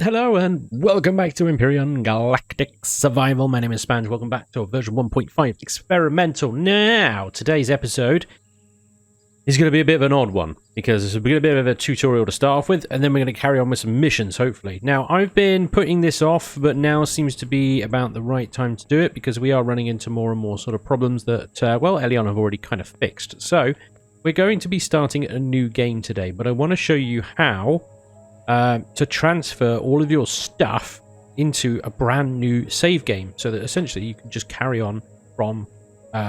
Hello and welcome back to Empyrion Galactic Survival. My name is Spanj. Welcome back to version 1.5 experimental. Now, today's episode is going to be a bit of an odd one because it's going to be a bit of a tutorial to start off with, and then we're going to carry on with some missions, hopefully. Now, I've been putting this off, but now seems to be about the right time to do it because we are running into more and more sort of problems that, well, Eleon have already kind of fixed. So, we're going to be starting a new game today, but I want to show you how to transfer all of your stuff into a brand new save game so that essentially you can just carry on from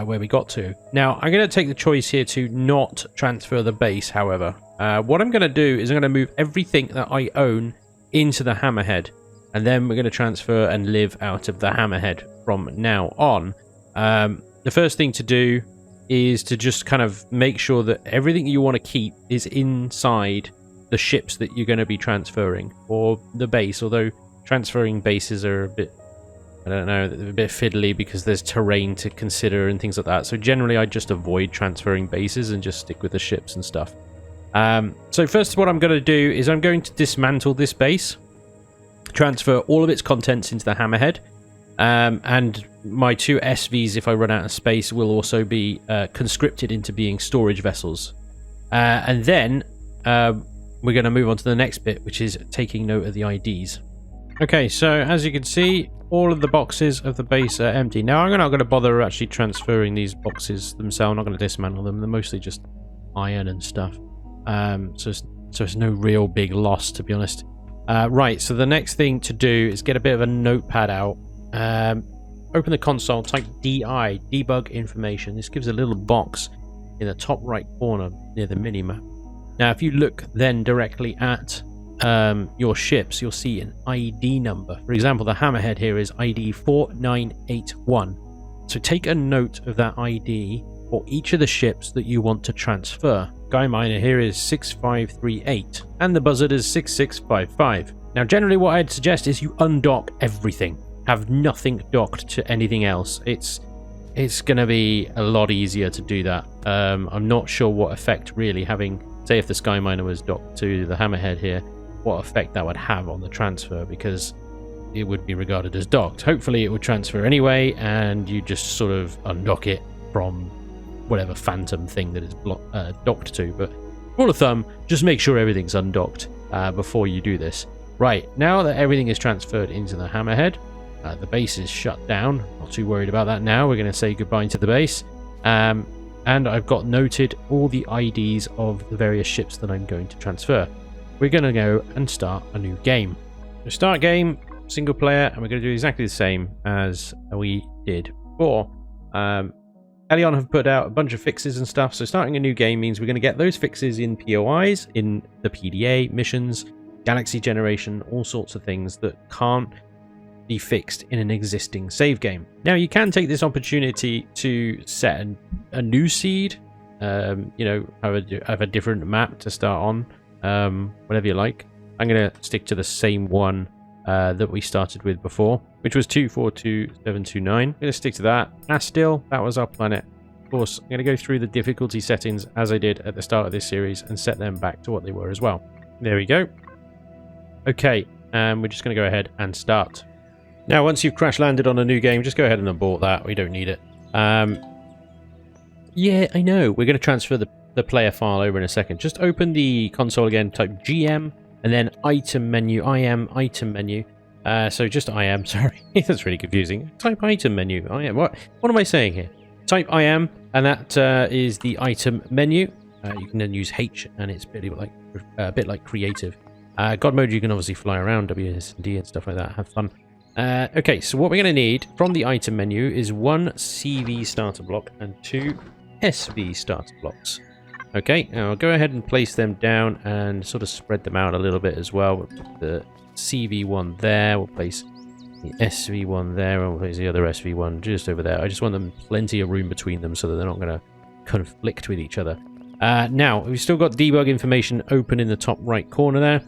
where we got to. Now, I'm going to take the choice here to not transfer the base, however. What I'm going to do is I'm going to move everything that I own into the hammerhead, and then we're going to transfer and live out of the hammerhead from now on. The first thing to do is to just kind of make sure that everything you want to keep is inside the ships that you're going to be transferring, or the base, although transferring bases are a bit, I don't know, a bit fiddly because there's terrain to consider and things like that. So generally I just avoid transferring bases and just stick with the ships and stuff. So first what I'm going to do is I'm going to dismantle this base, transfer all of its contents into the hammerhead, and my two SVs, if I run out of space, will also be conscripted into being storage vessels. And then we're going to move on to the next bit, which is taking note of the IDs. Okay, so as you can see, all of the boxes of the base are empty. Now, I'm not going to bother actually transferring these boxes themselves. I'm not going to dismantle them. They're mostly just iron and stuff. So it's no real big loss, to be honest. Right, so the next thing to do is get a bit of a notepad out. Open the console, type DI, debug information. This gives a little box in the top right corner near the mini-map. Now, if you look then directly at your ships, you'll see an ID number. For example, the hammerhead here is ID 4981. So take a note of that ID for each of the ships that you want to transfer. Guy miner here is 6538, and the buzzard is 6655. Now, generally what I'd suggest is you undock everything. Have nothing docked to anything else. It's going to be a lot easier to do that. I'm not sure what effect really having... Say if the Sky Miner was docked to the hammerhead here, what effect that would have on the transfer, because it would be regarded as docked. Hopefully it would transfer anyway, and you just sort of undock it from whatever phantom thing that it's docked to. But rule of thumb, just make sure everything's undocked before you do this. Right, now that everything is transferred into the hammerhead, the base is shut down. Not too worried about that now. We're going to say goodbye to the base. And I've got noted all the IDs of the various ships that I'm going to transfer. We're going to go and start a new game. So start game, single player, and we're going to do exactly the same as we did before. Eleon have put out a bunch of fixes and stuff, so starting a new game means we're going to get those fixes in POIs, in the PDA, missions, galaxy generation, all sorts of things that can't be fixed in an existing save game. Now, you can take this opportunity to set a new seed, you know, have a different map to start on, whatever you like. I'm going to stick to the same one that we started with before, which was 242729. I'm going to stick to that. Still, that was our planet. Of course, I'm going to go through the difficulty settings as I did at the start of this series and set them back to what they were as well. There we go. Okay, we're just going to go ahead and start. Now, once you've crash landed on a new game, just go ahead and abort that. We don't need it. Yeah, I know. We're going to transfer the player file over in a second. Just open the console again, type GM, and then item menu, IM, item menu. So just IM, sorry. That's really confusing. Type item menu, IM. What am I saying here? Type IM, and that is the item menu. You can then use H, and it's a bit like creative. God mode, you can obviously fly around, WSD and stuff like that. Have fun. Okay, so what we're going to need from the item menu is 1 CV starter block and 2 SV starter blocks. Okay, now I'll go ahead and place them down and sort of spread them out a little bit as well. We'll put the CV one there, we'll place the SV one there, and we'll place the other SV one just over there. I just want them plenty of room between them so that they're not going to conflict with each other. Now, we've still got debug information open in the top right corner there.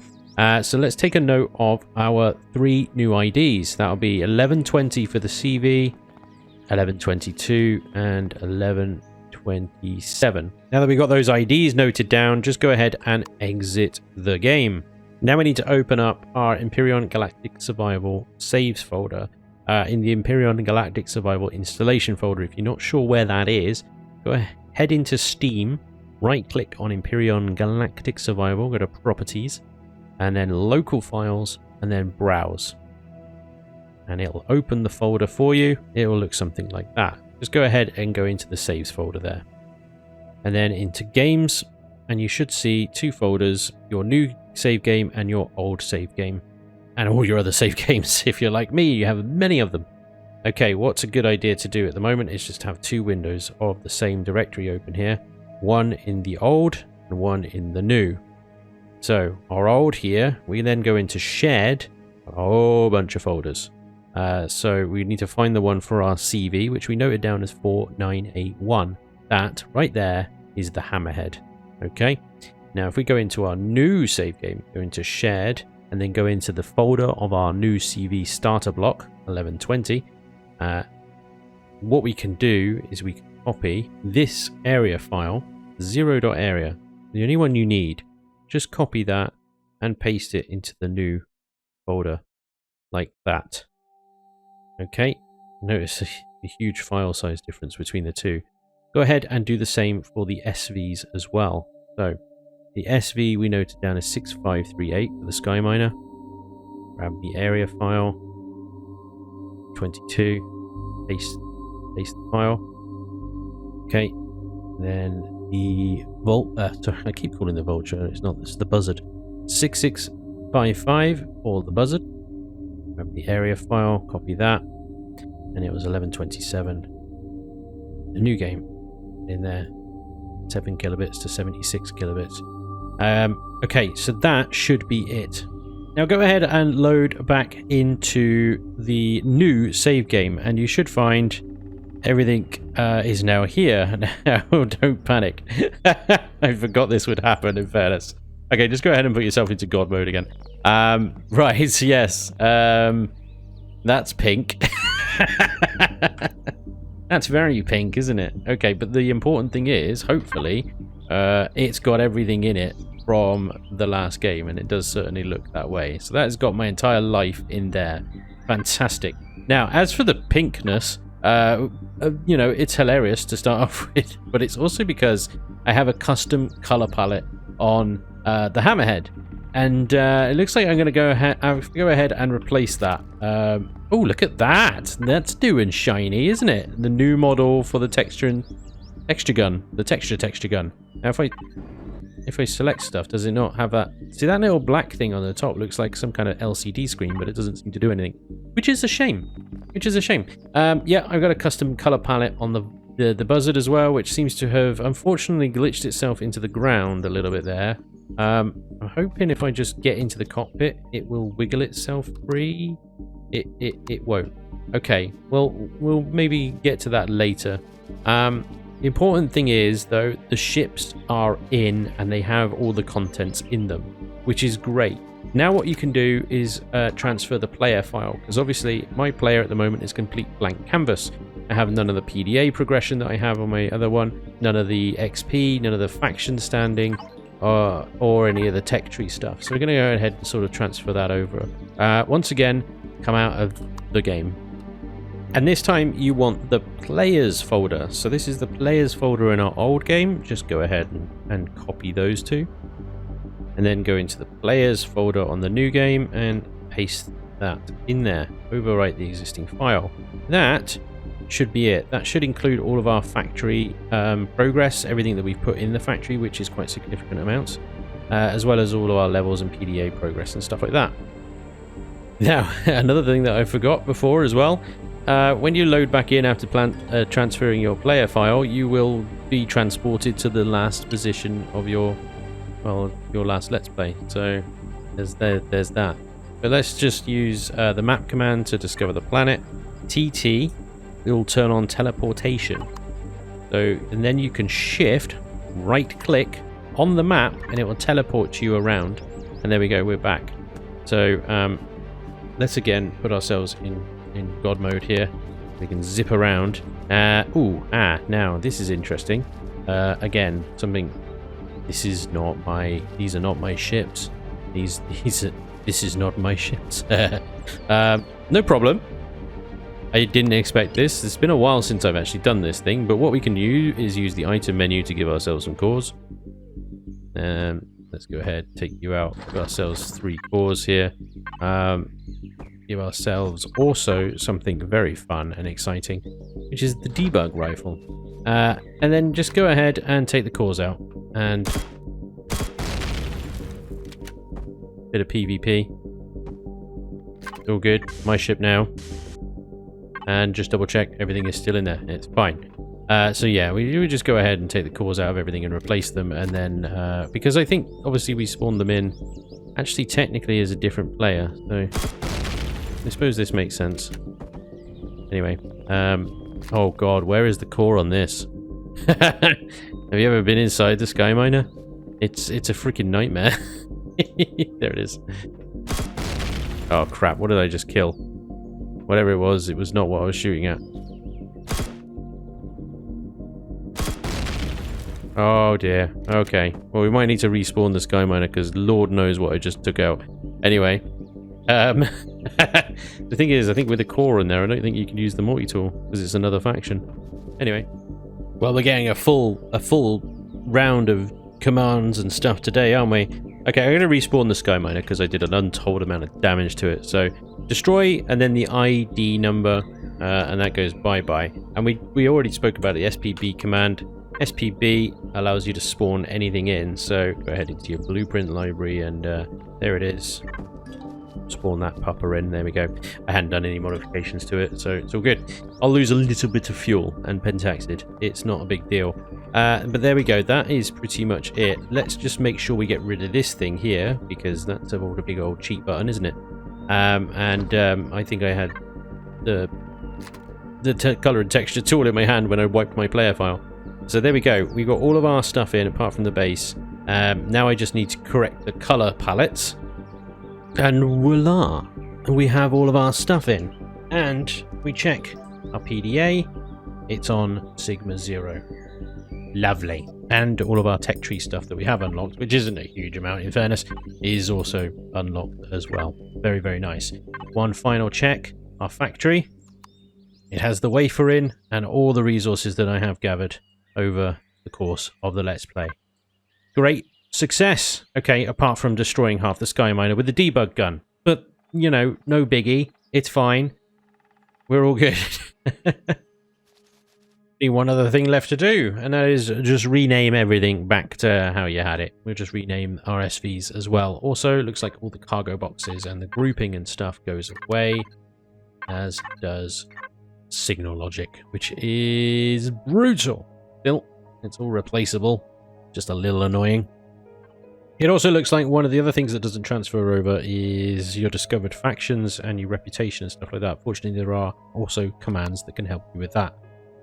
So let's take a note of our 3 new IDs. That'll be 1120 for the CV, 1122, and 1127. Now that we've got those IDs noted down, just go ahead and exit the game. Now we need to open up our Empyrion Galactic Survival saves folder in the Empyrion Galactic Survival installation folder. If you're not sure where that is, go ahead, head into Steam, right click on Empyrion Galactic Survival, go to Properties, and then Local Files, and then Browse. And it'll open the folder for you. It will look something like that. Just go ahead and go into the saves folder there. And then into Games, and you should see two folders, your new save game and your old save game. And all your other save games. If you're like me, you have many of them. Okay, what's a good idea to do at the moment is just have two windows of the same directory open here. One in the old and one in the new. So our old here, we then go into shared, a whole bunch of folders. So we need to find the one for our CV, which we noted down as 4981. That right there is the hammerhead. Okay, now if we go into our new save game, go into shared, and then go into the folder of our new CV starter block 1120. What we can do is we can copy this area file, 0.area, the only one you need. Just copy that and paste it into the new folder like that. Okay, notice a huge file size difference between the two. Go ahead and do the same for the SVs as well. So the SV we noted down as 6538 for the Sky Miner. Grab the area file, 22, paste the file. Okay, then the sorry, I keep calling the vulture, it's not, this is the buzzard. 6655 for the buzzard. Grab the area file, copy that, and it was 1127. The new game in there, 7 kilobits to 76 kilobits. Okay, so that should be it. Now go ahead and load back into the new save game, and you should find everything is now here. Now, don't panic. I forgot this would happen, in fairness. Okay, just go ahead and put yourself into God mode again. Right, yes. That's pink. That's very pink, isn't it? Okay, but the important thing is, hopefully, it's got everything in it from the last game, and it does certainly look that way. So that has got my entire life in there. Fantastic. Now, as for the pinkness, you know, it's hilarious to start off with, but it's also because I have a custom color palette on the hammerhead, and it looks like I'm going to go ahead and replace that. Oh, look at that! That's new and shiny, isn't it? The new model for the texture gun, the texture gun. Now, if I select stuff, does it not have that? See, that little black thing on the top looks like some kind of LCD screen, but it doesn't seem to do anything, which is a shame. Yeah, I've got a custom color palette on the buzzard as well, which seems to have unfortunately glitched itself into the ground a little bit there. I'm hoping if I just get into the cockpit, it will wiggle itself free. It won't. Okay, well, we'll maybe get to that later. The important thing is, though, the ships are in and they have all the contents in them, which is great. Now what you can do is transfer the player file, because obviously my player at the moment is complete blank canvas. I have none of the PDA progression that I have on my other one, none of the XP, none of the faction standing, or any of the tech tree stuff. So we're going to go ahead and sort of transfer that over. Once again, come out of the game. And this time you want the players folder. So this is the players folder in our old game. Just go ahead and copy those two. And then go into the players folder on the new game and paste that in there. Overwrite the existing file. That should be it. That should include all of our factory progress, everything that we've put in the factory, which is quite significant amounts, as well as all of our levels and PDA progress and stuff like that. Now, another thing that I forgot before as well, when you load back in after transferring your player file, you will be transported to the last position of your last Let's Play. So there's that. But let's just use the map command to discover the planet. TT will turn on teleportation. So, and then you can shift, right click on the map, and it will teleport you around. And there we go, we're back. So let's again put ourselves in God mode here. We can zip around. Now this is interesting. Again, these are not my ships. This is not my ship. No problem. I didn't expect this. It's been a while since I've actually done this thing, but what we can do is use the item menu to give ourselves some cores. Let's go ahead, take you out, give ourselves 3 cores here. Give ourselves also something very fun and exciting, which is the debug rifle. And then just go ahead and take the cores out. And bit of PvP. All good. My ship now. And just double check everything is still in there. It's fine. So yeah, we would just go ahead and take the cores out of everything and replace them. And then, because I think obviously we spawned them in actually technically as a different player. So I suppose this makes sense. Anyway, oh god, where is the core on this? Have you ever been inside the Sky Miner? It's a freaking nightmare. There it is. Oh crap, what did I just kill? Whatever it was not what I was shooting at. Oh dear. Okay. Well, we might need to respawn the Sky Miner because Lord knows what I just took out. Anyway. The thing is, I think with the core in there, I don't think you can use the multi-tool because it's another faction. Anyway. Well, we're getting a full round of commands and stuff today, aren't we? Okay, I'm going to respawn the Sky Miner because I did an untold amount of damage to it. So, destroy, and then the ID number, and that goes bye-bye. And we already spoke about the SPB command. SPB allows you to spawn anything in, so go ahead into your blueprint library, and there it is. Spawn that pupper in, there we go. I hadn't done any modifications to it, so it's all good. I'll lose a little bit of fuel and pentaxid. It's not a big deal. But there we go, that is pretty much it. Let's just make sure we get rid of this thing here, because that's a big old cheat button, isn't it? I think I had the color and texture tool in my hand when I wiped my player file. So there we go, we got all of our stuff in apart from the base. Now I just need to correct the color palettes. And voila! We have all of our stuff in. And we check our PDA, it's on Sigma 0. Lovely. And all of our tech tree stuff that we have unlocked, which isn't a huge amount in fairness, is also unlocked as well. Very, very nice. One final check, our factory. It has the wafer in and all the resources that I have gathered over the course of the Let's Play. Great success. Okay, apart from destroying half the Sky Miner with the debug gun. But, you know, no biggie. It's fine. We're all good. One other thing left to do, and that is just rename everything back to how you had it. We'll just rename RSVs as well. Also, looks like all the cargo boxes and the grouping and stuff goes away, as does signal logic, which is brutal. Still, it's all replaceable. Just a little annoying. It also looks like one of the other things that doesn't transfer over is your discovered factions and your reputation and stuff like that. Fortunately, there are also commands that can help you with that.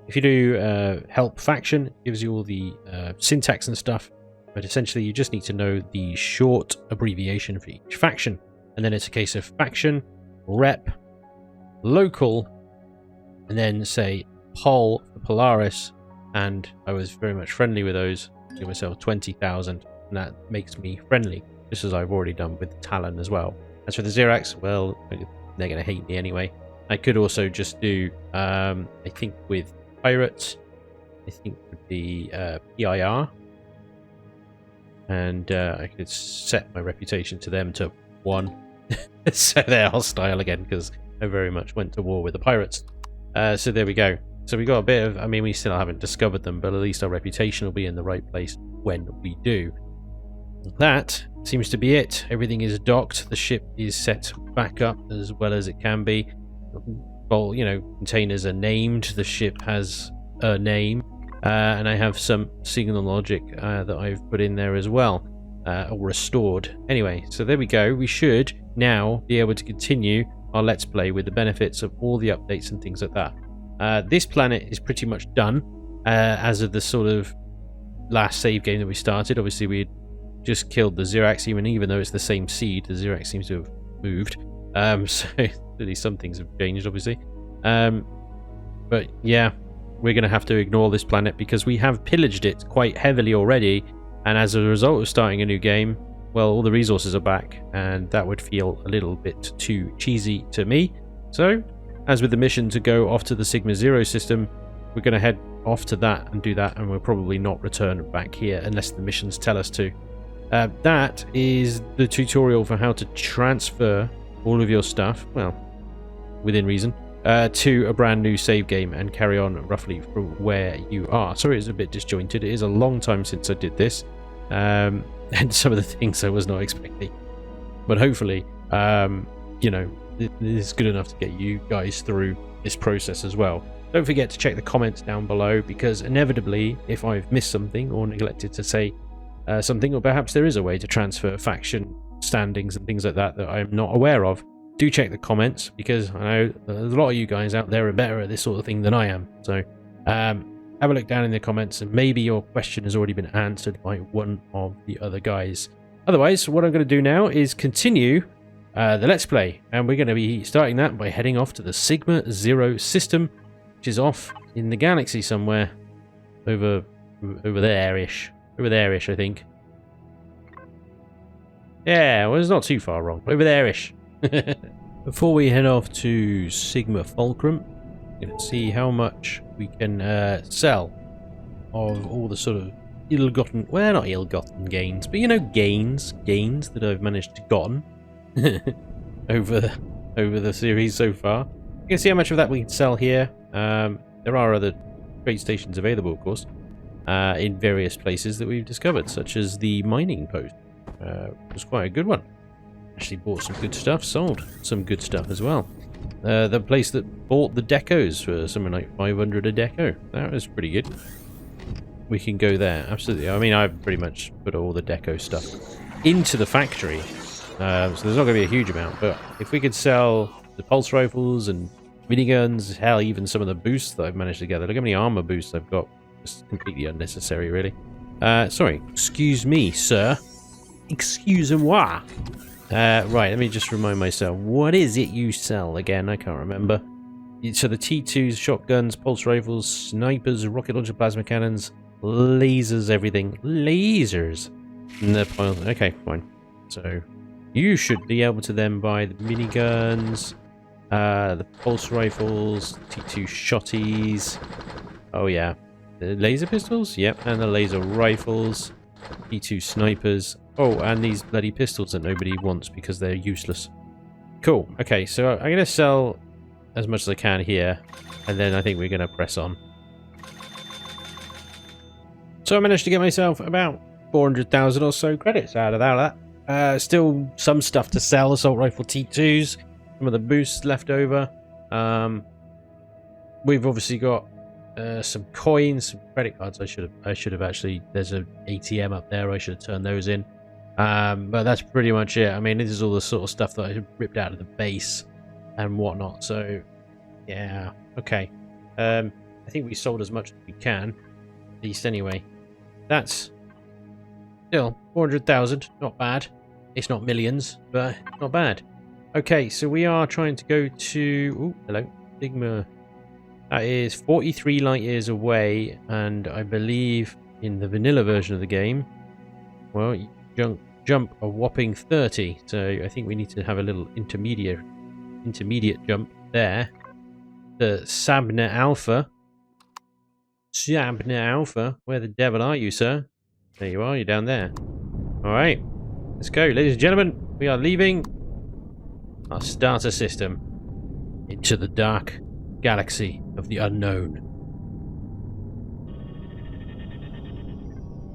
If you do help faction, it gives you all the syntax and stuff, but essentially you just need to know the short abbreviation for each faction. And then it's a case of faction, rep, local, and then say Pol for Polaris, and I was very much friendly with those. Give myself 20,000, and that makes me friendly, just as I've already done with Talon as well. As for the Xerax, well, they're going to hate me anyway. I could also just do, I think with Pirates, I think would be PIR, and I could set my reputation to them to 1, so they're hostile again, because I very much went to war with the Pirates. So there we go. So we got a bit of, I mean, we still haven't discovered them, but at least our reputation will be in the right place when we do. That seems to be it. Everything is docked. The ship is set back up as well as it can be. Well, you know, containers are named. The ship has a name. And I have some signal logic that I've put in there as well. Or restored. Anyway, so there we go. We should now be able to continue our Let's Play with the benefits of all the updates and things like that. This planet is pretty much done as of the sort of last save game that we started. Obviously, we just killed the Xerax, even though it's the same seed. The Xerax seems to have moved. So at least some things have changed, obviously. But yeah, we're going to have to ignore this planet because we have pillaged it quite heavily already. And as a result of starting a new game, well, all the resources are back, and that would feel a little bit too cheesy to me. So, as with the mission to go off to the Sigma Zero system, we're going to head off to that and do that, and we'll probably not return back here unless the missions tell us to. That is the tutorial for how to transfer all of your stuff, well, within reason, to a brand new save game and carry on roughly from where you are. Sorry, it's a bit disjointed. It is a long time since I did this, and some of the things I was not expecting. But hopefully, you know, it is good enough to get you guys through this process as well. Don't forget to check the comments down below, because inevitably, if I've missed something or neglected to say something, or perhaps there is a way to transfer faction standings and things like that that I'm not aware of, do check the comments, because I know there's a lot of you guys out there are better at this sort of thing than I am. So have a look down in the comments, and maybe your question has already been answered by one of the other guys. Otherwise, what I'm going to do now is continue the Let's Play, and we're going to be starting that by heading off to the Sigma Zero system, which is off in the galaxy somewhere over there-ish. Over there-ish, I think. Yeah, well, it's not too far wrong. Over there-ish. Before we head off to Sigma Fulcrum, we're going to see how much we can sell of all the sort of ill-gotten, well, not ill-gotten gains, but you know, gains that I've managed to gotten over the series so far. You can see how much of that we can sell here. There are other trade stations available, of course, in various places that we've discovered, such as the mining post. It was quite a good one. Actually bought some good stuff, sold some good stuff as well. The place that bought the decos for something like 500 a deco. That was pretty good. We can go there, absolutely. I mean, I've pretty much put all the deco stuff into the factory, so there's not going to be a huge amount, but if we could sell the pulse rifles and miniguns, hell, even some of the boosts that I've managed to gather. Look how many armor boosts I've got. It's completely unnecessary, really. Sorry, excuse me, sir. Excusez-moi. Right, let me just remind myself. What is it you sell again? I can't remember. So the T2s, shotguns, pulse rifles, snipers, rocket launcher, plasma cannons, lasers, everything. Lasers. Okay, fine. So you should be able to then buy the miniguns, the pulse rifles, T2 shotties. Oh yeah. The laser pistols? Yep, and the laser rifles, T2 snipers. Oh, and these bloody pistols that nobody wants because they're useless. Cool. Okay, so I'm going to sell as much as I can here, and then I think we're going to press on. So I managed to get myself about 400,000 or so credits out of that. Still some stuff to sell, assault rifle T2s, some of the boosts left over. We've obviously got some coins, some credit cards. I should have actually, there's an ATM up there, I should have turned those in. But that's pretty much it. I mean, this is all the sort of stuff that I ripped out of the base and whatnot. So yeah, okay. I think we sold as much as we can, at least anyway. That's still 400,000, not bad. It's not millions, but not bad. Okay, so we are trying to go to, oh, hello, Sigma. That is 43 light years away, and I believe in the vanilla version of the game, well, you jump a whopping 30. So I think we need to have a little intermediate jump there. The Sabna Alpha. Sabna Alpha, where the devil are you, sir? There you are, you're down there. Alright, let's go, ladies and gentlemen. We are leaving our starter system into the dark galaxy of the unknown.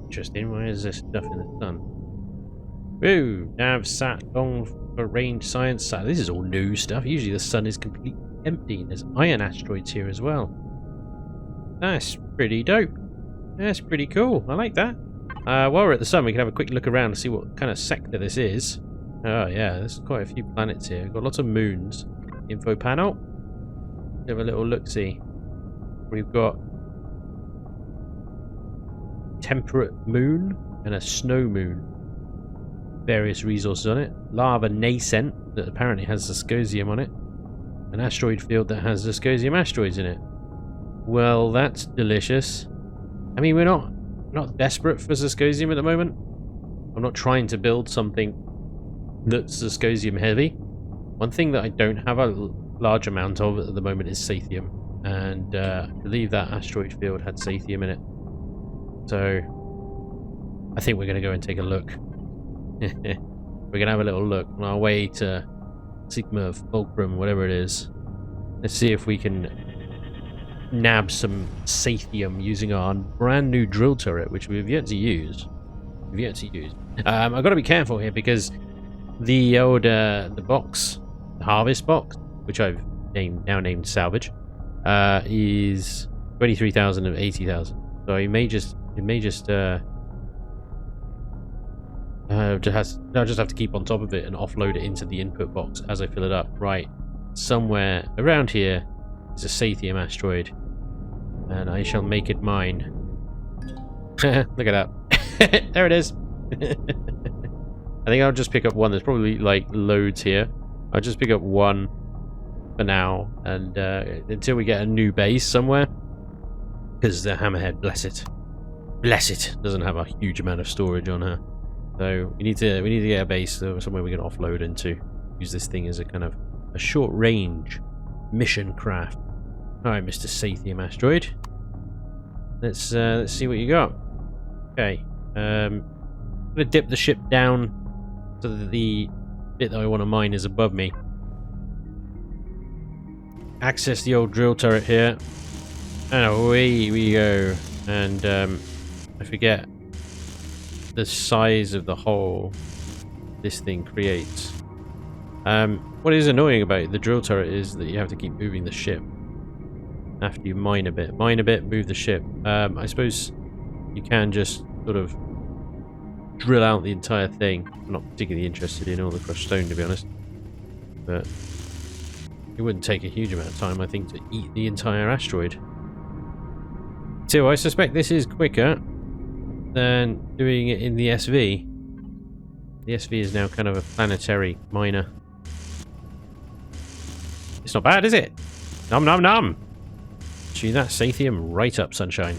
Interesting, why is this stuff in the sun? Woo! Nav sat long for range science sat. This is all new stuff. Usually the sun is completely empty. There's iron asteroids here as well. That's pretty dope. That's pretty cool. I like that. While we're at the sun, we can have a quick look around and see what kind of sector this is. Oh yeah, there's quite a few planets here. We've got lots of moons. Info panel. Have a little look-see. We've got temperate moon and a snow moon. Various resources on it. Lava nascent that apparently has Zascosium on it. An asteroid field that has Zascosium asteroids in it. Well, that's delicious. I mean, we're not desperate for Zascosium at the moment. I'm not trying to build something that's dyscosium heavy. One thing that I don't have a large amount of at the moment is sathium, and I believe that asteroid field had sathium in it. So I think we're going to go and take a look. We're going to have a little look on our way to Sigma, Fulcrum, whatever it is. Let's see if we can nab some sathium using our brand new drill turret, which we've yet to use. I've got to be careful here because the old the box, the harvest box, which I've now named salvage, is 23,000 of 80,000. So it may just I'll just have to keep on top of it and offload it into the input box as I fill it up. Right, somewhere around here is a sathium asteroid, and I shall make it mine. Look at that. There it is. I think I'll just pick up one. There's probably like loads here. I'll just pick up one for now, and until we get a new base somewhere, because the hammerhead, bless it, doesn't have a huge amount of storage on her. So we need to get a base somewhere we can offload into. Use this thing as a kind of a short range mission craft. All right, Mr. Sathium asteroid. Let's see what you got. Okay, I'm gonna dip the ship down so that the bit that I want to mine is above me. Access the old drill turret here, and away we go. And I forget the size of the hole this thing creates. What is annoying about the drill turret is that you have to keep moving the ship after you mine a bit, move the ship. I suppose you can just sort of drill out the entire thing. I'm not particularly interested in all the crushed stone, to be honest, but it wouldn't take a huge amount of time, I think, to eat the entire asteroid. So I suspect this is quicker than doing it in the SV. The SV is now kind of a planetary miner. It's not bad, is it? Nom nom nom! Chew that sathium right up, sunshine.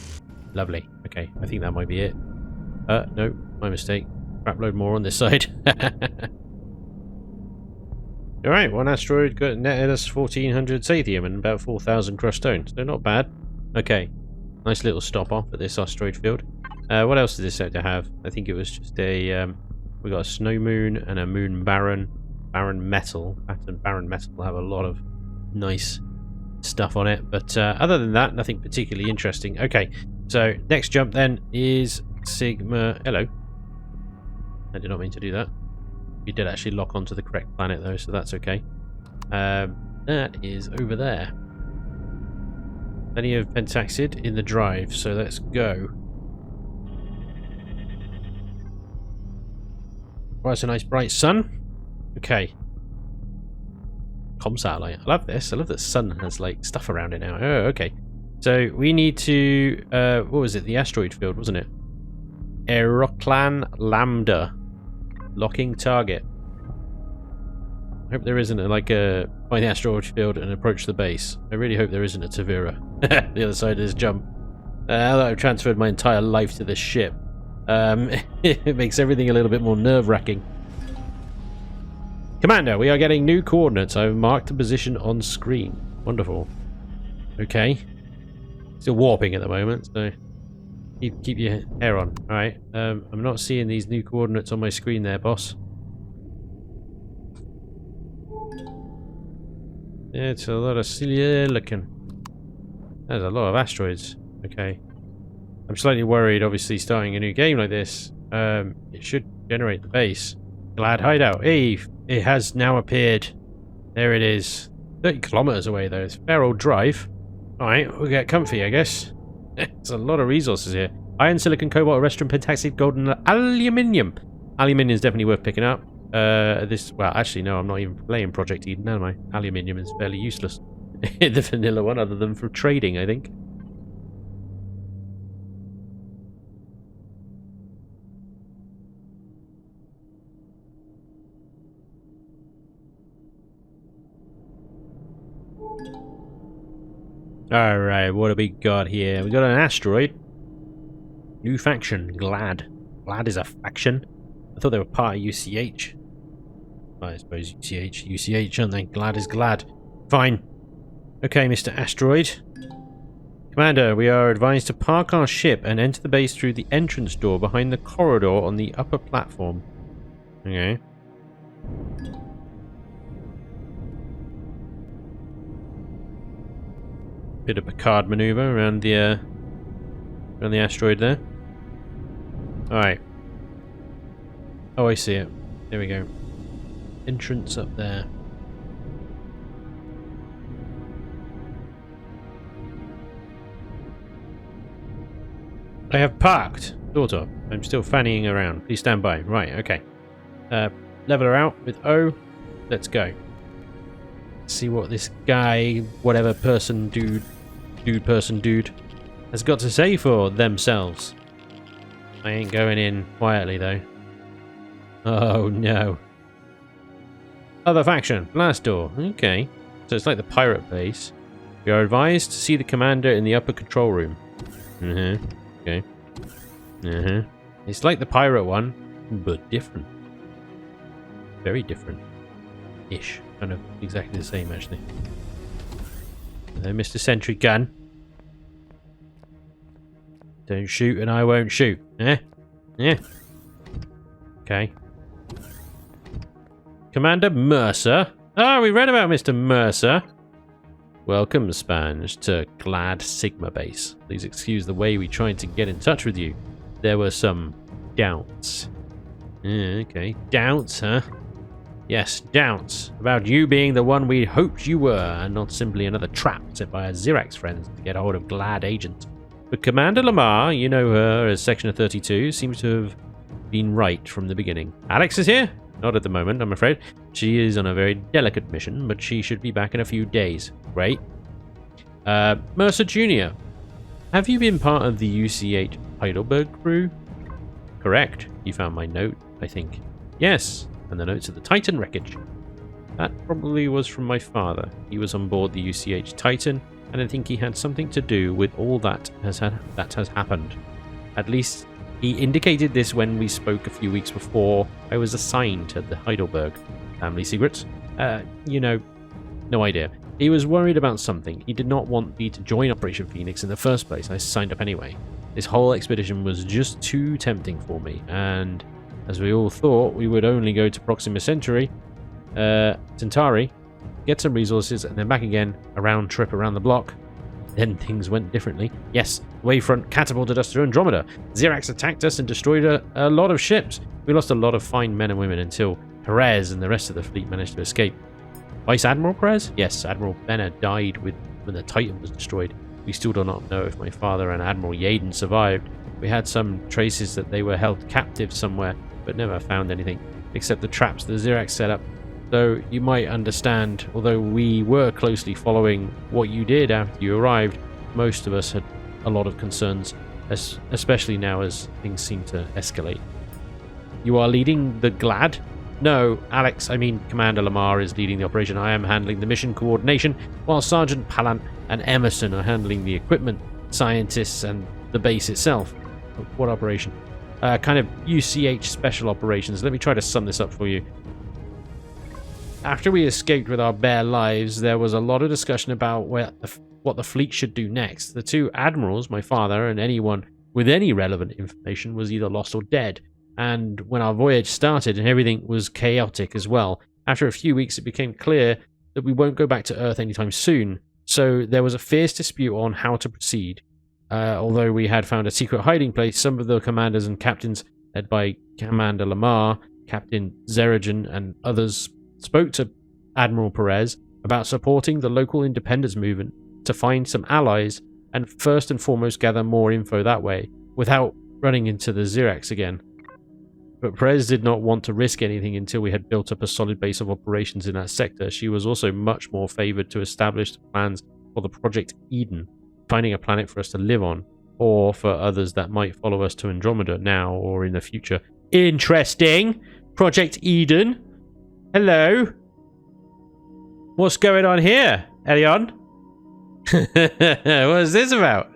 Lovely. Okay, I think that might be it. No, my mistake. Crapload more on this side. Alright, one asteroid got netted us 1,400 sathium and about 4,000 crushed stone. So not bad. Okay, nice little stop off at this asteroid field. What else did this set to have? I think it was just a... we got a snow moon and a moon barren. Barren metal. Barren metal will have a lot of nice stuff on it. But other than that, nothing particularly interesting. Okay, so next jump then is Sigma... Hello. I did not mean to do that. We did actually lock onto the correct planet though, so that's okay. That is over there. Plenty of pentaxid in the drive, so let's go. Oh, it's a nice bright sun. Okay. Com satellite. I love this. I love that sun has like stuff around it now. Oh, okay. So we need to what was it? The asteroid field, wasn't it? Aeroclan Lambda. Locking target. I hope there isn't like a find the asteroid field and approach the base. I really hope there isn't a Tavira. The other side of this jump. Now that I've transferred my entire life to this ship, it makes everything a little bit more nerve-wracking. Commander, we are getting new coordinates. I've marked the position on screen. Wonderful. Okay. Still warping at the moment, so keep your hair on. Alright. I'm not seeing these new coordinates on my screen there, boss. It's a lot of silicon. There's a lot of asteroids. Okay. I'm slightly worried, obviously, starting a new game like this. It should generate the base. Glad hideout. Hey, it has now appeared. There it is. 30 kilometers away, though. It's a fair old drive. Alright, we'll get comfy, I guess. There's a lot of resources here. Iron, silicon, cobalt, erestrum, pentaxid, gold, and aluminium. Aluminium is definitely worth picking up. Well, actually, no, I'm not even playing Project Eden, am I? Aluminium is fairly useless in the vanilla one, other than for trading, I think. Alright, what have we got here? We got an asteroid. New faction, Glad. Glad is a faction. I thought they were part of UCH. I suppose UCH, aren't they? Glad is glad. Fine. Okay, Mr. Asteroid. Commander, we are advised to park our ship and enter the base through the entrance door behind the corridor on the upper platform. Okay. Bit of Picard maneuver around the asteroid there. Alright. Oh, I see it. There we go. Entrance up there. I have parked. Daughter, I'm still fannying around. Please stand by. Right, okay. Leveler out with O. Let's go. See what this guy, whatever person, dude, has got to say for themselves. I ain't going in quietly, though. Oh, no. Other faction. Blast door. Okay. So it's like the pirate base. We are advised to see the commander in the upper control room. Okay. It's like the pirate one, but different. Very different. Ish. Kind of exactly the same, actually. Mr. Sentry Gun. Don't shoot and I won't shoot. Yeah. Okay. Commander Mercer. Ah, we read about Mr. Mercer. Welcome, Spanj, to Glad Sigma Base. Please excuse the way we tried to get in touch with you. There were some doubts. Okay. Doubts, huh? Yes, doubts. About you being the one we hoped you were, and not simply another trap set by our Xerax friends to get hold of Glad agent. But Commander Lamar, you know her as Section 32, seems to have been right from the beginning. Alex is here? Not at the moment, I'm afraid. She is on a very delicate mission, but she should be back in a few days. Great. Mercer Jr., have you been part of the UCH Heidelberg crew? Correct. You found my note, I think. Yes, and the notes of the Titan wreckage. That probably was from my father. He was on board the UCH Titan, and I think he had something to do with all that has happened. At least he indicated this when we spoke a few weeks before I was assigned to the Heidelberg. Family secrets? No idea. He was worried about something. He did not want me to join Operation Phoenix in the first place. I signed up anyway. This whole expedition was just too tempting for me, and as we all thought, we would only go to Proxima Centauri, get some resources, and then back again, a round trip around the block. Then things went differently. Yes, Wavefront catapulted us to Andromeda. Xerax attacked us and destroyed a lot of ships. We lost a lot of fine men and women until Perez and the rest of the fleet managed to escape. Vice Admiral Perez? Yes, Admiral Benner died when the Titan was destroyed. We still do not know if my father and Admiral Yaden survived. We had some traces that they were held captive somewhere, but never found anything, except the traps the Xerax set up. So you might understand, although we were closely following what you did after you arrived, most of us had a lot of concerns, especially now as things seem to escalate. You are leading the Glad? No, Alex, I mean Commander Lamar is leading the operation. I am handling the mission coordination, while Sergeant Pallant and Emerson are handling the equipment, scientists, and the base itself. What operation? Kind of UCH special operations. Let me try to sum this up for you. After we escaped with our bare lives, there was a lot of discussion about what the fleet should do next. The two admirals, my father, and anyone with any relevant information was either lost or dead. And when our voyage started, and everything was chaotic as well. After a few weeks, it became clear that we won't go back to Earth anytime soon. So there was a fierce dispute on how to proceed. Although we had found a secret hiding place, some of the commanders and captains, led by Commander Lamar, Captain Zerajan, and others, spoke to Admiral Perez about supporting the local independence movement to find some allies and first and foremost gather more info that way, without running into the Xerax again. But Perez did not want to risk anything until we had built up a solid base of operations in that sector. She was also much more favored to establish the plans for the Project Eden, finding a planet for us to live on, or for others that might follow us to Andromeda now or in the future. Interesting! Project Eden? Hello? What's going on here, Eleon? What is this about?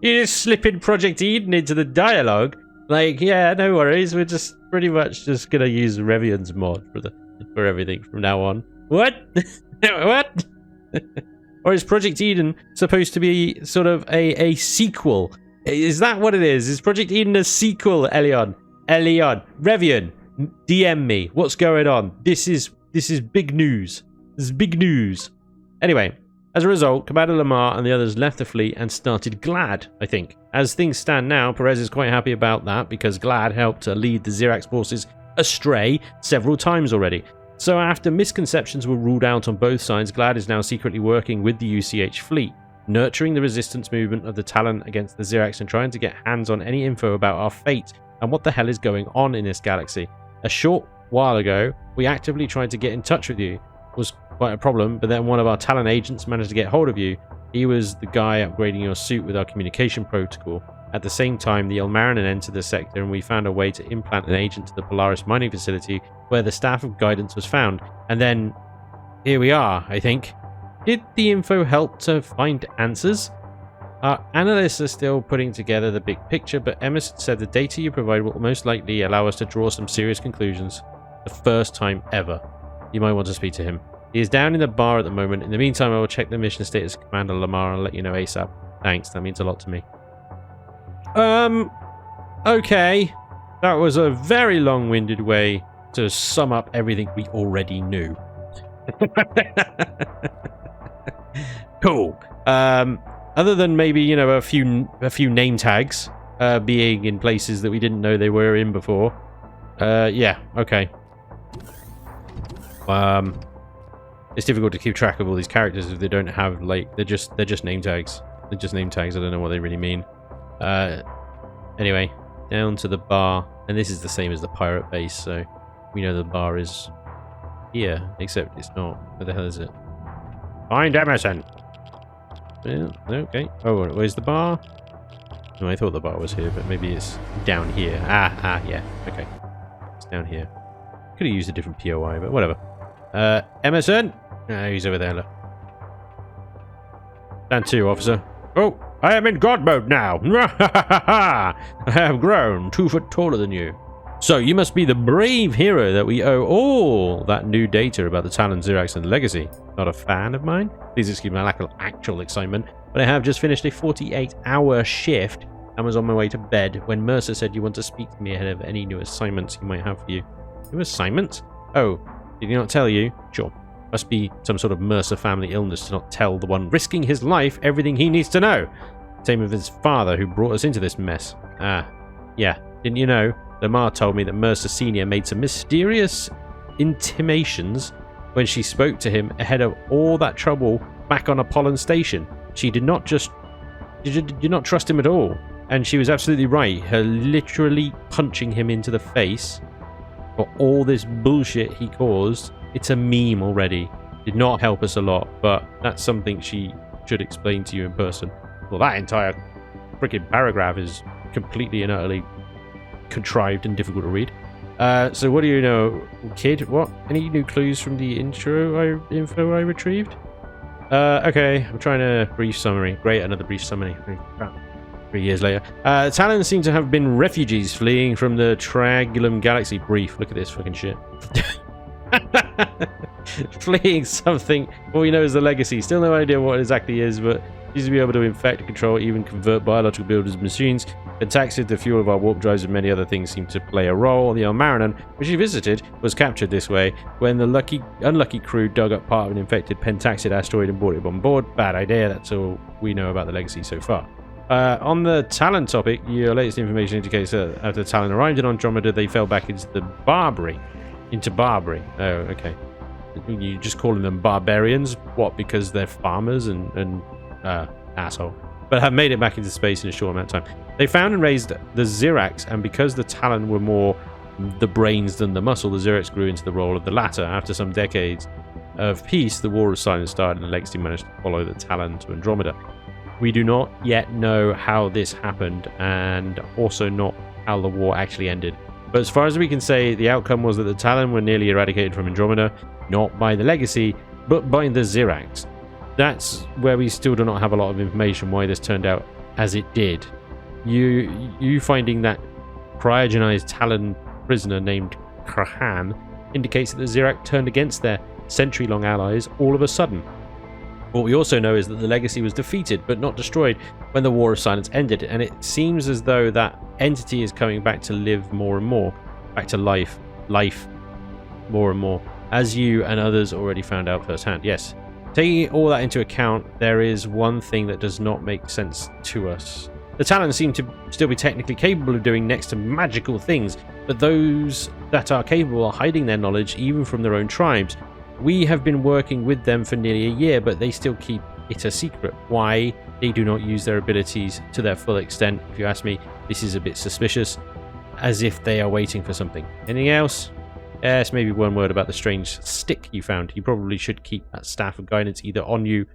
You just slipping Project Eden into the dialogue? Like, yeah, no worries. We're just pretty much just gonna use Revion's mod for everything from now on. What? What? Or is Project Eden supposed to be sort of a sequel? Is that what it is? Is Project Eden a sequel, Eleon? Eleon, Revion, DM me. What's going on? This is big news. This is big news. Anyway, as a result, Commander Lamar and the others left the fleet and started GLAD, I think. As things stand now, Perez is quite happy about that because GLAD helped to lead the Xerax forces astray several times already. So after misconceptions were ruled out on both sides, GLAD is now secretly working with the UCH fleet, nurturing the resistance movement of the Talon against the Xerax and trying to get hands on any info about our fate and what the hell is going on in this galaxy. A short while ago, we actively tried to get in touch with you. It was quite a problem, but then one of our Talon agents managed to get hold of you. He was the guy upgrading your suit with our communication protocol. At the same time, the Ilmarinen entered the sector and we found a way to implant an agent to the Polaris mining facility where the staff of guidance was found. And then, here we are, I think. Did the info help to find answers? Our analysts are still putting together the big picture, but Emerson said the data you provide will most likely allow us to draw some serious conclusions. The first time ever. You might want to speak to him. He is down in the bar at the moment. In the meantime, I will check the mission status of Commander Lamar and let you know ASAP. Thanks, that means a lot to me. Okay. That was a very long-winded way to sum up everything we already knew. Cool. Other than maybe, you know, a few name tags being in places that we didn't know they were in before. Yeah, okay. It's difficult to keep track of all these characters if they don't have, like, they're just name tags. They're just name tags. I don't know what they really mean. Anyway, down to the bar, and this is the same as the pirate base, so we know the bar is here, except it's not. Where the hell is it? Find Emerson. Yeah, okay. Oh, where's the bar? No, I thought the bar was here, but maybe it's down here. Yeah. Okay, it's down here. Could have used a different POI, but whatever. Emerson. He's over there. Look. Stand to, officer. Oh, I am in God mode now. I have grown 2 foot taller than you. So you must be the brave hero that we owe all that new data about the Talon, Xerax, and Legacy. Not a fan of mine? Please excuse my lack of actual excitement, but I have just finished a 48-hour shift and was on my way to bed when Mercer said you want to speak to me ahead of any new assignments he might have for you. New assignments? Oh, did he not tell you? Sure. Must be some sort of Mercer family illness to not tell the one risking his life everything he needs to know. Same with his father who brought us into this mess. Yeah. Didn't you know? Lamar told me that Mercer Sr. made some mysterious intimations when she spoke to him ahead of all that trouble back on Apollon Station. She did not trust him at all. And she was absolutely right. Her literally punching him into the face for all this bullshit he caused. It's a meme already. Did not help us a lot, but that's something she should explain to you in person. Well, that entire freaking paragraph is completely and utterly contrived and difficult to read. So what do you know, kid? What? Any new clues from the info I retrieved? Okay, I'm trying a brief summary. Great, another brief summary. 3 years later. Talon seem to have been refugees fleeing from the Triangulum Galaxy. Brief. Look at this fucking shit. Fleeing something all we know is the Legacy. Still no idea what it exactly is, but seems to be able to infect, control, even convert biological builders and machines. Pentaxid, the fuel of our warp drives, and many other things seem to play a role. The Ilmarinen, which he visited, was captured this way when the unlucky crew dug up part of an infected Pentaxid asteroid and brought it on board. Bad idea. That's all we know about the Legacy so far. On the Talon topic, your latest information indicates that after Talon arrived in Andromeda, they fell back into Barbary. Oh, okay. You just calling them barbarians? What, because they're farmers and asshole. But have made it back into space in a short amount of time. They found and raised the Xerax, and because the Talon were more the brains than the muscle, the Xerax grew into the role of the latter. After some decades of peace, the War of Silence started, and the Legacy managed to follow the Talon to Andromeda. We do not yet know how this happened, and also not how the war actually ended. But as far as we can say, the outcome was that the Talon were nearly eradicated from Andromeda, not by the Legacy, but by the Xerax. That's where we still do not have a lot of information why this turned out as it did. You finding that cryogenized Talon prisoner named Krahan indicates that the Zirak turned against their century-long allies all of a sudden. What we also know is that the Legacy was defeated but not destroyed when the War of Silence ended, and it seems as though that entity is coming back to live more and more, back to life more and more, as you and others already found out firsthand. Yes, taking all that into account, there is one thing that does not make sense to us. The Talons seem to still be technically capable of doing next to magical things, but those that are capable are hiding their knowledge even from their own tribes. We have been working with them for nearly a year, but they still keep it a secret. Why they do not use their abilities to their full extent, if you ask me, this is a bit suspicious, as if they are waiting for something. Anything else? Yes, maybe one word about the strange stick you found. You probably should keep that staff of guidance either on you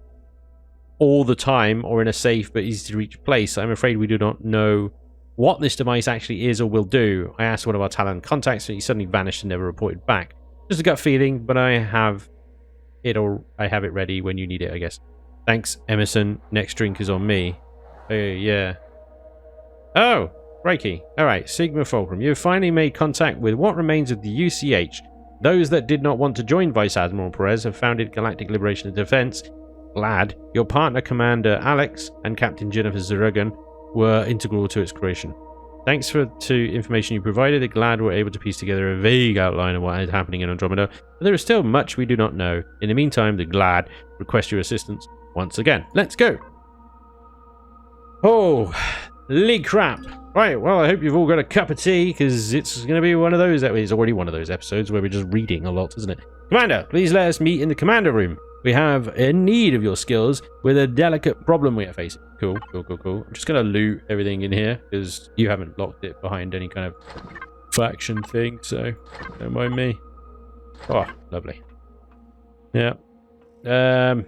all the time or in a safe but easy to reach place. I'm afraid we do not know what this device actually is or will do. I asked one of our Talon contacts and he suddenly vanished and never reported back. Just a gut feeling, but I have it ready when you need it, I guess. Thanks, Emerson. Next drink is on me. Oh, yeah. Oh, crikey. Alright, Sigma Fulcrum. You have finally made contact with what remains of the UCH. Those that did not want to join Vice Admiral Perez have founded Galactic Liberation and Defense. Glad. Your partner, Commander Alex, and Captain Jennifer Zuragan were integral to its creation. Thanks to information you provided, the Glad were able to piece together a vague outline of what is happening in Andromeda, but there is still much we do not know. In the meantime, the Glad request your assistance once again. Let's go! Holy crap! Right, well, I hope you've all got a cup of tea, because it's going to be one of those... It's already one of those episodes where we're just reading a lot, isn't it? Commander, please let us meet in the commander room. We have a need of your skills with a delicate problem we are facing. Cool. I'm just going to loot everything in here because you haven't locked it behind any kind of faction thing, so don't mind me. Oh, lovely. Yeah. Oh,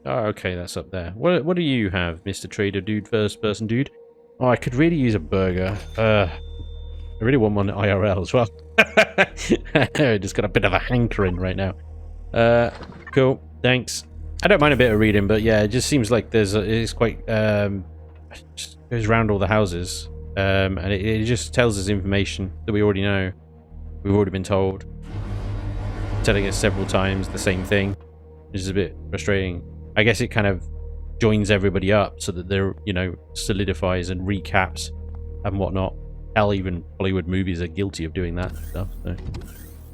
okay, that's up there. What do you have, Mr. Trader Dude, first person dude? Oh, I could really use a burger. I really want one IRL as well. I just got a bit of a hankering right now. Cool. Thanks. I don't mind a bit of reading, but yeah, it just seems like it's quite just goes around all the houses, and it just tells us information that we already know. We've already been told, telling us several times the same thing, which is a bit frustrating. I guess it kind of joins everybody up so that they're, solidifies and recaps and whatnot. Hell, even Hollywood movies are guilty of doing that stuff. So.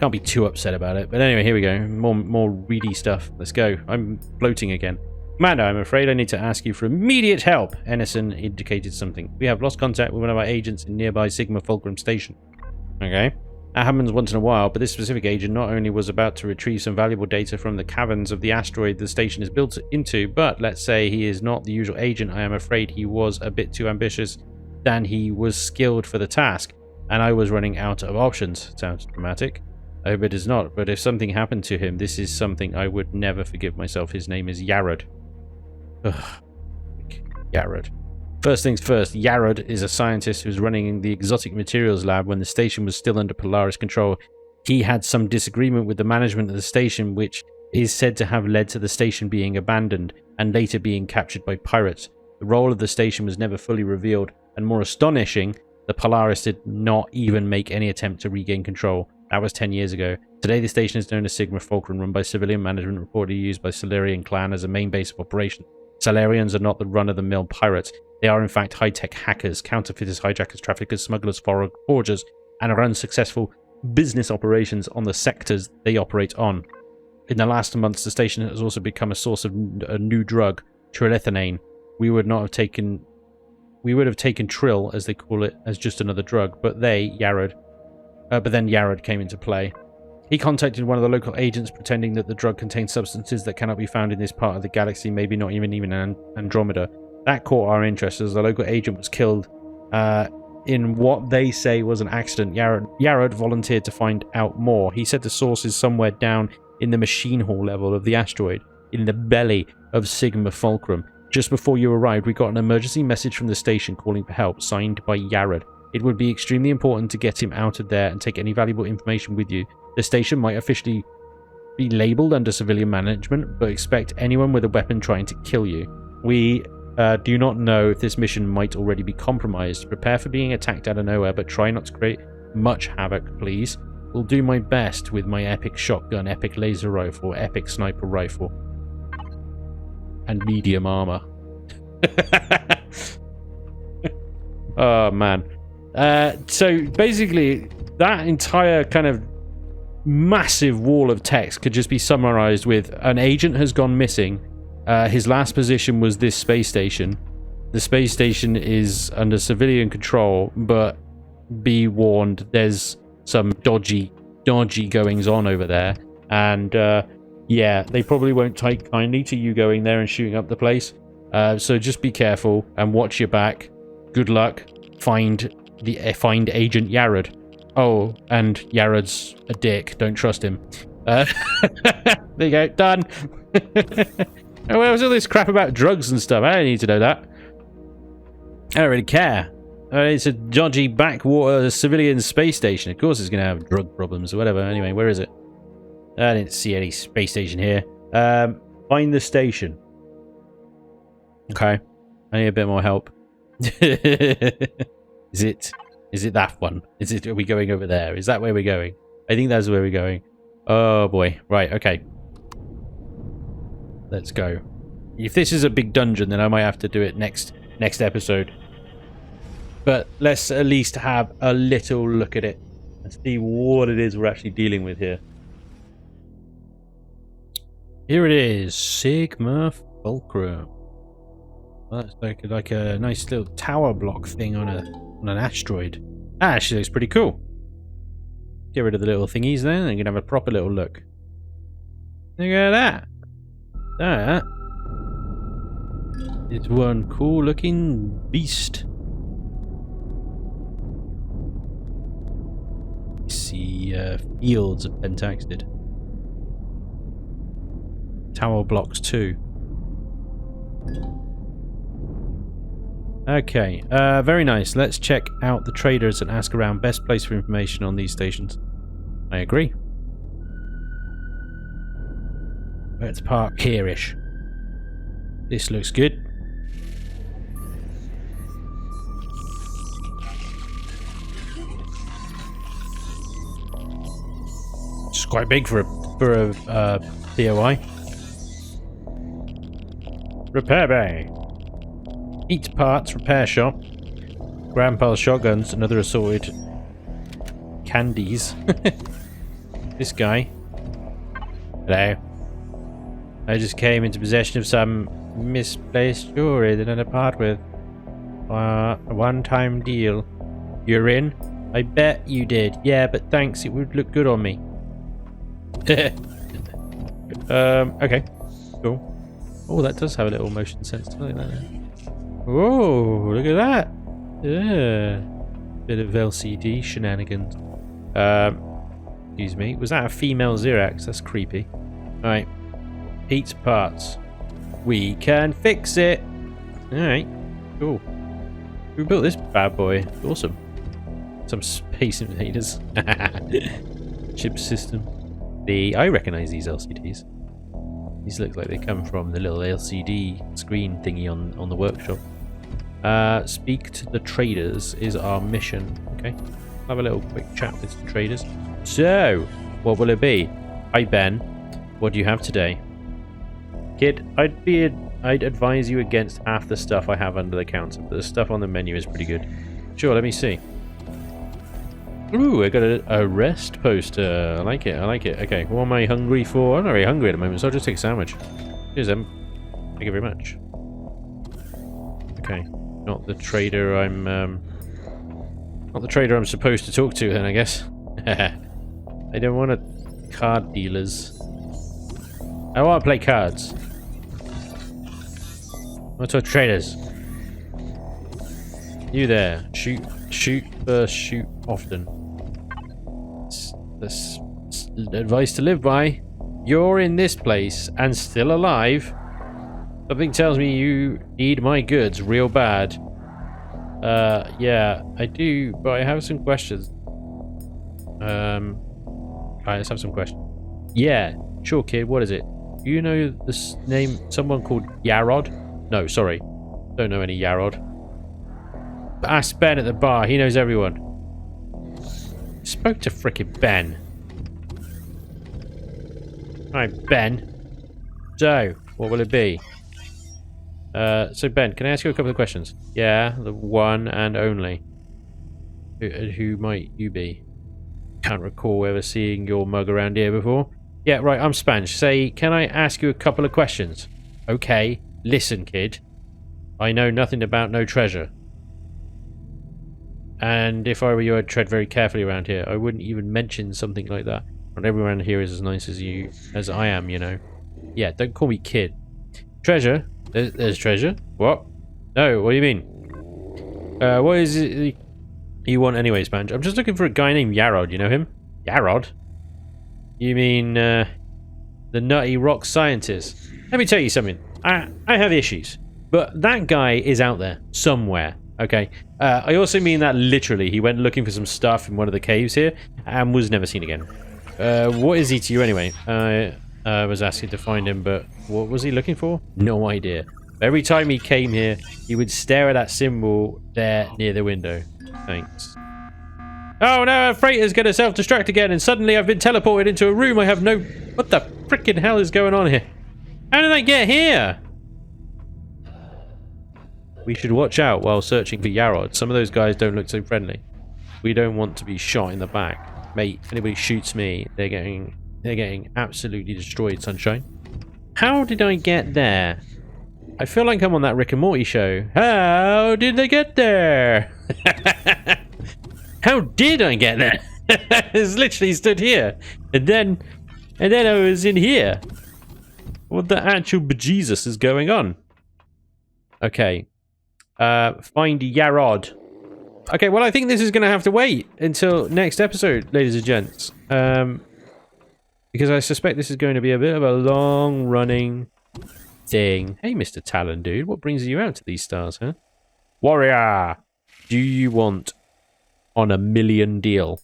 Can't be too upset about it. But anyway, here we go. More reedy stuff. Let's go. I'm floating again. Commander, I'm afraid I need to ask you for immediate help. Ennison indicated something. We have lost contact with one of our agents in nearby Sigma Fulcrum Station. Okay. That happens once in a while, but this specific agent not only was about to retrieve some valuable data from the caverns of the asteroid the station is built into, but let's say he is not the usual agent. I am afraid he was a bit too ambitious than he was skilled for the task, and I was running out of options. Sounds dramatic. I hope it is not, but if something happened to him, this is something I would never forgive myself. His name is Yarad. Ugh. Yarad. First things first, Yarad is a scientist who was running the exotic materials lab when the station was still under Polaris control. He had some disagreement with the management of the station, which is said to have led to the station being abandoned and later being captured by pirates. The role of the station was never fully revealed, and more astonishing, the Polaris did not even make any attempt to regain control. That was 10 years ago. Today the station is known as Sigma Fulcrum, run by civilian management, reportedly used by Solarian clan as a main base of operations. Solarians are not the run-of-the-mill pirates. They are in fact high-tech hackers, counterfeiters, hijackers, traffickers, smugglers, forgers, and run successful business operations on the sectors they operate on. In the last months, the station has also become a source of a new drug, trilithanane. We would have taken Trill, as they call it, as just another drug, but then Yarad came into play. He contacted one of the local agents pretending that the drug contained substances that cannot be found in this part of the galaxy, maybe not even in Andromeda. That caught our interest as the local agent was killed in what they say was an accident. Yarad volunteered to find out more. He said the source is somewhere down in the machine hall level of the asteroid, in the belly of Sigma Fulcrum. Just before you arrived, we got an emergency message from the station calling for help, signed by Yarad. It would be extremely important to get him out of there and take any valuable information with you. The station might officially be labeled under civilian management, but expect anyone with a weapon trying to kill you. We Do not know if this mission might already be compromised. Prepare for being attacked out of nowhere, but try not to create much havoc, please. Will do my best with my epic shotgun, epic laser rifle, epic sniper rifle, and medium armor. Oh man. So basically that entire kind of massive wall of text could just be summarized with: an agent has gone missing. His last position was this space station. The space station is under civilian control, but be warned, there's some dodgy goings on over there. And yeah, they probably won't take kindly to you going there and shooting up the place. So just be careful and watch your back. Good luck. Find Agent Yared. Oh, and Yared's a dick. Don't trust him. There you go. Done. Oh, where was all this crap about drugs and stuff? I don't need to know that. I don't really care. It's a dodgy backwater civilian space station. Of course it's going to have drug problems or whatever. Anyway, where is it? I didn't see any space station here. Find the station. Okay. I need a bit more help. Is it that one? Are we going over there? Is that where we're going? I think that's where we're going. Oh boy. Right, okay. Let's go. If this is a big dungeon, then I might have to do it next episode. But let's at least have a little look at it and see what it is we're actually dealing with here. Here it is, Sigma Fulcrum. Well, that's like a nice little tower block thing on an asteroid. Actually looks pretty cool. Get rid of the little thingies there, and you can have a proper little look. Look at that. That is one cool looking beast. See fields of pentaxid. Tower blocks 2. Okay, very nice. Let's check out the traders and ask around. Best place for information on these stations. I agree. Let's park here-ish. This looks good. It's quite big for a POI. Repair bay. Eat parts, repair shop. Grandpa's shotguns and other assorted candies. This guy. Hello. I just came into possession of some misplaced jewelry that I had to part with. A one-time deal. You're in? I bet you did. Yeah, but thanks. It would look good on me. Okay. Cool. Oh, that does have a little motion sensor like that. Oh, look at that. Yeah. Bit of LCD shenanigans. Excuse me. Was that a female Xerax? That's creepy. Alright. Pete's parts. We can fix it. Alright. Cool. Who built this bad boy? Awesome. Some space invaders. Chip system. I recognize these LCDs. These look like they come from the little LCD screen thingy on the workshop. Speak to the traders is our mission. Okay. Have a little quick chat with the traders. So, what will it be? Hi Ben. What do you have today? Kid, I'd advise you against half the stuff I have under the counter, but the stuff on the menu is pretty good. Sure, let me see. Ooh, I got a rest poster. I like it, I like it. Okay, what am I hungry for? I'm not very hungry at the moment, so I'll just take a sandwich. Cheers, Em. Thank you very much. Okay, not the trader I'm supposed to talk to then, I guess. I don't want card dealers. I want to play cards. I want to talk traders. You there. Shoot first, shoot often. That's advice to live by. You're in this place and still alive. Something tells me you need my goods real bad. Yeah, I do, but I have some questions. Alright, let's have some questions. Yeah, sure kid, what is it? Do you know this name, someone called Yarod? No, sorry. Don't know any Yarod. But ask Ben at the bar. He knows everyone. Spoke to frickin' Ben. Alright, Ben. So, what will it be? So Ben, can I ask you a couple of questions? Yeah, the one and only. Who might you be? Can't recall ever seeing your mug around here before. Yeah, right, I'm Spanj. Say, can I ask you a couple of questions? Okay, listen, kid. I know nothing about no treasure. And if I were you, I'd tread very carefully around here. I wouldn't even mention something like that. Not everyone around here is as nice as I am, you know. Yeah, don't call me kid. Treasure? There's treasure? What? No, what do you mean? What is it you want anyway, Spanj? I'm just looking for a guy named Yarod. You know him? Yarod? You mean, the nutty rock scientist? Let me tell you something. I have issues. But that guy is out there, somewhere. Okay? I also mean that literally. He went looking for some stuff in one of the caves here, and was never seen again. What is he to you anyway? I was asking to find him, but what was he looking for? No idea. Every time he came here, he would stare at that symbol there near the window. Thanks. Oh no, a freighter's going to self-destruct again, and suddenly I've been teleported into a room I have no... What the frickin' hell is going on here? How did I get here? We should watch out while searching for Yarod. Some of those guys don't look so friendly. We don't want to be shot in the back. Mate, if anybody shoots me, they're getting absolutely destroyed, sunshine. How did I get there? I feel like I'm on that Rick and Morty show. How did they get there? How did I get there? I was literally stood here. And then I was in here. What the actual bejesus is going on? Okay. Find Yarod. Okay, well I think this is going to have to wait until next episode, ladies and gents. Because I suspect this is going to be a bit of a long-running thing. Hey, Mr. Talon, dude. What brings you out to these stars, huh? Warrior! Do you want on a million deal?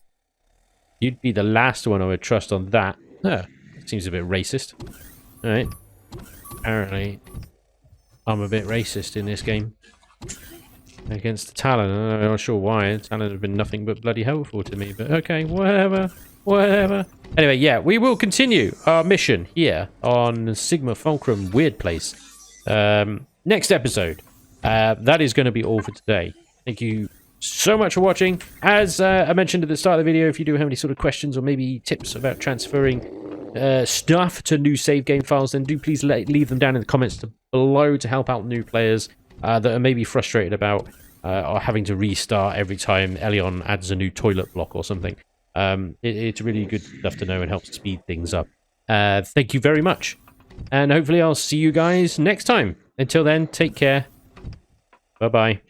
You'd be the last one I would trust on that. Huh. Seems a bit racist. Alright. Apparently, I'm a bit racist in this game. Against the Talon. I'm not sure why. Talon has been nothing but bloody helpful to me. But okay, whatever. Whatever. Anyway, yeah, we will continue our mission here on Sigma Fulcrum Weird Place. Next episode. That is going to be all for today. Thank you so much for watching. As I mentioned at the start of the video, if you do have any sort of questions or maybe tips about transferring stuff to new save game files, then do please leave them down in the comments below to help out new players that are maybe frustrated about or having to restart every time Eleon adds a new toilet block or something. It's really good stuff to know and helps speed things up. Thank you very much. And hopefully I'll see you guys next time. Until then, take care. Bye-bye.